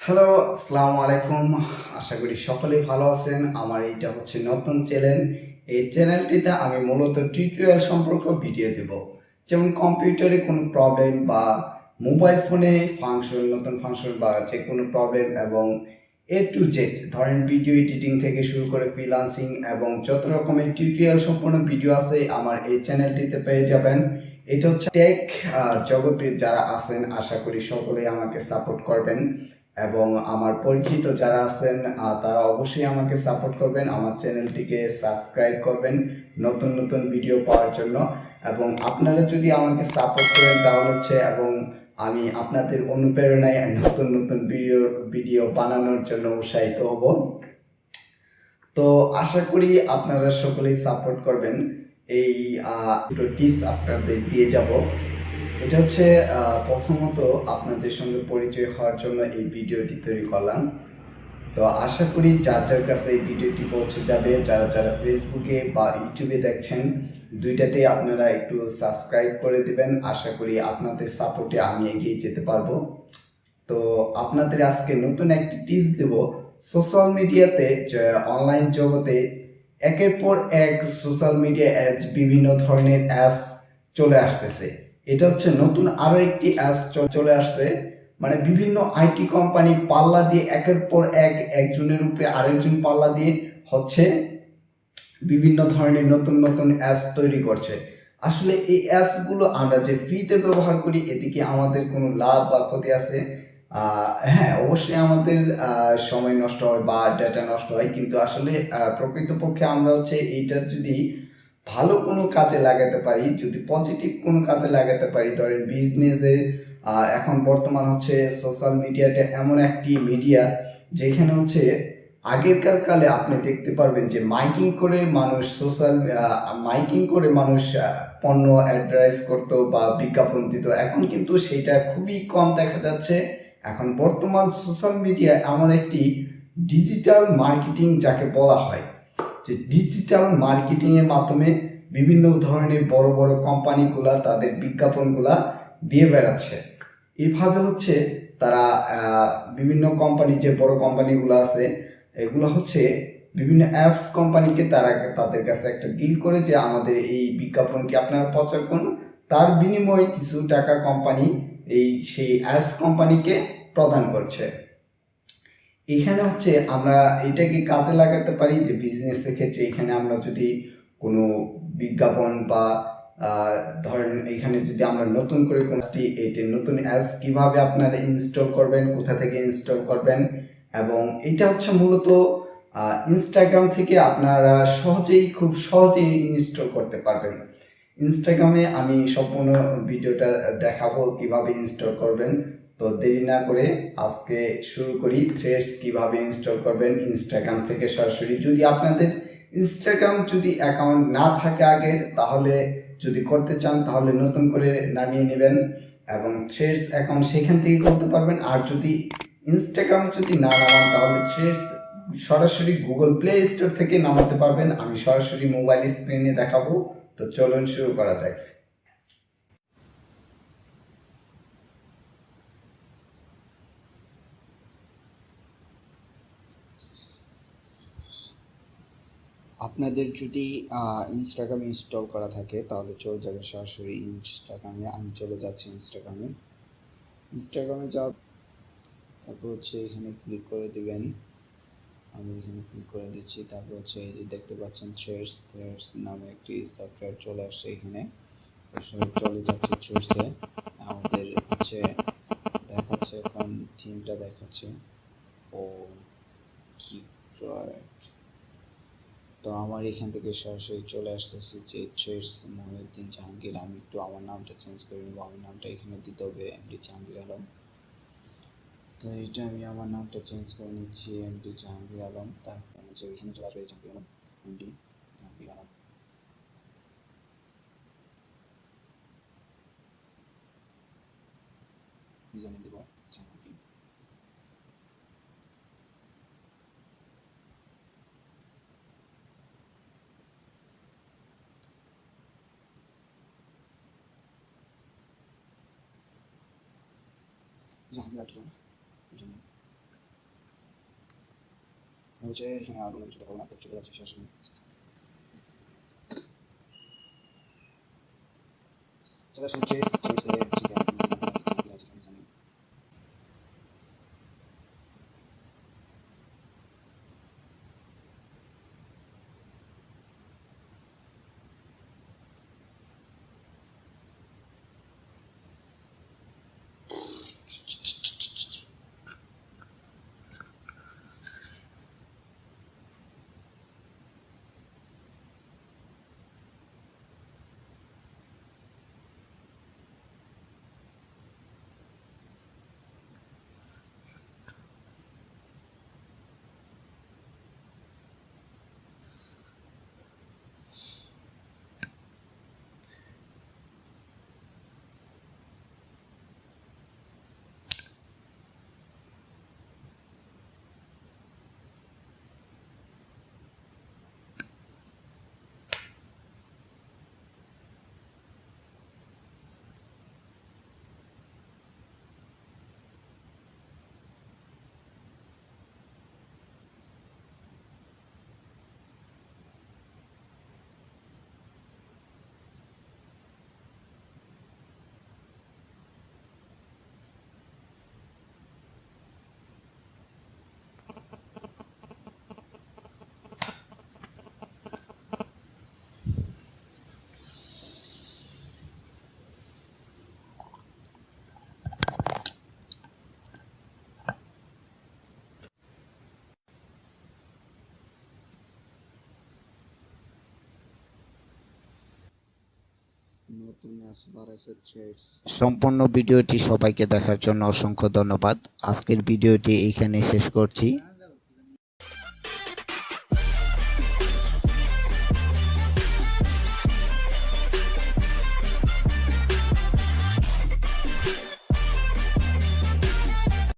Hello, আসসালামু আলাইকুম। আশা করি সকলেই ভালো আছেন। আমার এইটা হচ্ছে নতুন চ্যানেল। এই চ্যানেলটিতে আমি মূলত টিউটোরিয়াল সম্পর্কে ভিডিও দেব। যেমন কম্পিউটারে কোনো প্রবলেম বা মোবাইল ফোনে নতুন ফাংশন বা যে কোনো প্রবলেম এবং এ টু জেড ধরেন ভিডিও এডিটিং থেকে শুরু করে ফ্রিল্যান্সিং এবং যত রকমের টিউটোরিয়াল সম্পূর্ণ ভিডিও আছে আমার এই চ্যানেলটিতে পেয়ে যাবেন। এটা হচ্ছে টেক জগতে যারা আছেন আশা করি সকলেই আমাকে সাপোর্ট করবেন এবং আমার পরিচিত যারা আছেন তারা অবশ্যই আমাকে সাপোর্ট করবেন, আমার চ্যানেলটিকে সাবস্ক্রাইব করবেন নতুন নতুন ভিডিও পাওয়ার জন্য। এবং আপনারা যদি আমাকে সাপোর্ট করেন তাহলে হচ্ছে এবং আমি আপনাদের অনুপ্রেরণায় নতুন নতুন ভিডিও বানানোর জন্য উৎসাহিত হব। তো আশা করি আপনারা সকলেই সাপোর্ট করবেন। এই দুটো টিপস আপনাদের দিয়ে যাব। এটা হচ্ছে প্রথমত আপনাদের সঙ্গে পরিচয় হওয়ার জন্য এই ভিডিওটি তৈরি করলাম। তো আশা করি যার যার কাছে এই ভিডিওটি পৌঁছে যাবে, যারা যারা ফেসবুকে বা ইউটিউবে দেখছেন দুইটাতে আপনারা একটু সাবস্ক্রাইব করে দিবেন। আশা করি আপনাদের সাপোর্টে আমি এগিয়ে যেতে পারবো। তো আপনাদের আজকে নতুন একটি টিপস দেব। সোশ্যাল মিডিয়াতে অনলাইন জগতে একের পর এক সোশ্যাল মিডিয়া অ্যাপস, বিভিন্ন ধরনের অ্যাপস চলে আসতেছে। এটা হচ্ছে নতুন আরো একটি অ্যাপস চলে আসছে। মানে বিভিন্ন আইটি কোম্পানি পাল্লা দিয়ে একের পর এক একজনের উপরে আরেকজন পাল্লা দিয়ে হচ্ছে বিভিন্ন ধরনের নতুন নতুন অ্যাপস তৈরি করছে। আসলে এই অ্যাপসগুলো আমরা যে ফ্রিতে ব্যবহার করি এতে কি আমাদের কোনো লাভ বা ক্ষতি আছে? হ্যাঁ, অবশ্যই আমাদের সময় নষ্ট হয় বা ডেটা নষ্ট হয়, কিন্তু আসলে প্রকৃতপক্ষে আমরা হচ্ছে এইটা যদি ভালো কোনো কাজে লাগাতে পারি, যদি পজিটিভ কোনো কাজে লাগাতে পারি, ধরেন বিজনেসে এখন বর্তমান হচ্ছে সোশ্যাল মিডিয়াটা এমন একটি মিডিয়া যেখানে হচ্ছে আগেরকার কালে আপনি দেখতে পারবেন যে মাইকিং করে মানুষ পণ্য অ্যাডভার্টাইজ করতো বা বিজ্ঞাপন দিত। এখন কিন্তু সেটা খুবই কম দেখা যাচ্ছে। এখন বর্তমান সোশ্যাল মিডিয়া এমন একটি ডিজিটাল মার্কেটিং যাকে বলা হয়, যে ডিজিটাল মার্কেটিংয়ের মাধ্যমে বিভিন্ন ধরনের বড় বড় কোম্পানিগুলা তাদের বিজ্ঞাপনগুলা দিয়ে বেড়াচ্ছে। এইভাবে হচ্ছে তারা বিভিন্ন কোম্পানি, যে বড় কোম্পানিগুলো আছে এগুলো হচ্ছে বিভিন্ন অ্যাপস কোম্পানিকে তারা তাদের কাছে একটা ডিল করে যে আমাদের এই বিজ্ঞাপনটি আপনারা প্রচার করুন, তার বিনিময়ে কিছু টাকা কোম্পানি সেই অ্যাপস কোম্পানিকে প্রদান করছে। এখানে হচ্ছে আমরা এটাকে কাজে লাগাতে পারি যে বিজনেসের ক্ষেত্রে এখানে আমরা যদি কোনো বিজ্ঞাপন বা ধরেন এখানে যদি আমরা নতুন করে কোনটি এটা নতুন অ্যাপস কিভাবে আপনারা ইনস্টল করবেন, কোথা থেকে ইনস্টল করবেন, এবং এটা হচ্ছে মূলত ইনস্টাগ্রাম থেকে আপনারা খুব সহজেই ইনস্টল করতে পারবেন। ইনস্টাগ্রামে আমি সম্পূর্ণ ভিডিওটা দেখাবো কিভাবে ইনস্টল করবেন। তো দেরি না করে আজকে শুরু করি। থ্রেডস কিভাবে ইনস্টল করবেন ইনস্টাগ্রাম থেকে সরাসরি। যদি আপনাদের ইনস্টাগ্রাম যদি অ্যাকাউন্ট না থাকে আগের, তাহলে যদি করতে চান তাহলে নতুন করে নামিয়ে নেবেন এবং থ্রেডস অ্যাকাউন্ট সেখান থেকে করতে পারবেন। আর যদি ইনস্টাগ্রাম যদি না নামান তাহলে থ্রেডস সরাসরি গুগল প্লে স্টোর থেকে নামাতে পারবেন। আমি সরাসরি মোবাইল স্ক্রিনে দেখাবো। তো চলুন শুরু করা যাক। আপনাদের যদি ইনস্টাগ্রাম ইনস্টল করা থাকে তাহলে চলে যাবেন সরাসরি ইনস্টাগ্রামে। আমি চলে যাচ্ছি ইনস্টাগ্রামে। ইনস্টাগ্রামে যাওয়ার তারপর হচ্ছে এখানে ক্লিক করে দিবেন। আমি এখানে ক্লিক করে দিচ্ছি। তারপর হচ্ছে এই যে দেখতে পাচ্ছেন থ্রেডস নামে একটি সফটওয়্যার চলে আসছে এখানে। তো চলে যাচ্ছে থ্রেডসে। আমাদের হচ্ছে দেখাচ্ছে এখন থিমটা দেখাচ্ছে ও কি। তো আমার এখান থেকে সরাসরি চলে আসতেছি যে থ্রেডস মহিউদ্দিন জাহাঙ্গীর। আমি একটু আমার নামটা চেঞ্জ করে নেবো। আমার নামটা এখানে দিতে হবে এমডি জাহাঙ্গীর আলম। তো এটা আমি আমার নামটা চেঞ্জ করে নিচ্ছি এমডি জাহাঙ্গীর আলম। তারপর হচ্ছে এখানে চলে আসবে জাহাঙ্গীর আলম, এমডি জাহাঙ্গীর আলম। ইউজারনেম দেবো জাহাঙ্গীর। জাহাঙ্গীর আলম ইউজারনেম। হচ্ছে এখানে আর কোনো কিছু দেখাবো না, তো চলে যাচ্ছি সরাসরি। চলে আসুন ট্রেসে ঠিক আছে, জানি। নতুন আসবার আছে থ্রেডস। সম্পূর্ণ ভিডিওটি সবাইকে দেখার জন্য অসংখ্য ধন্যবাদ। আজকের ভিডিওটি এইখানে শেষ করছি।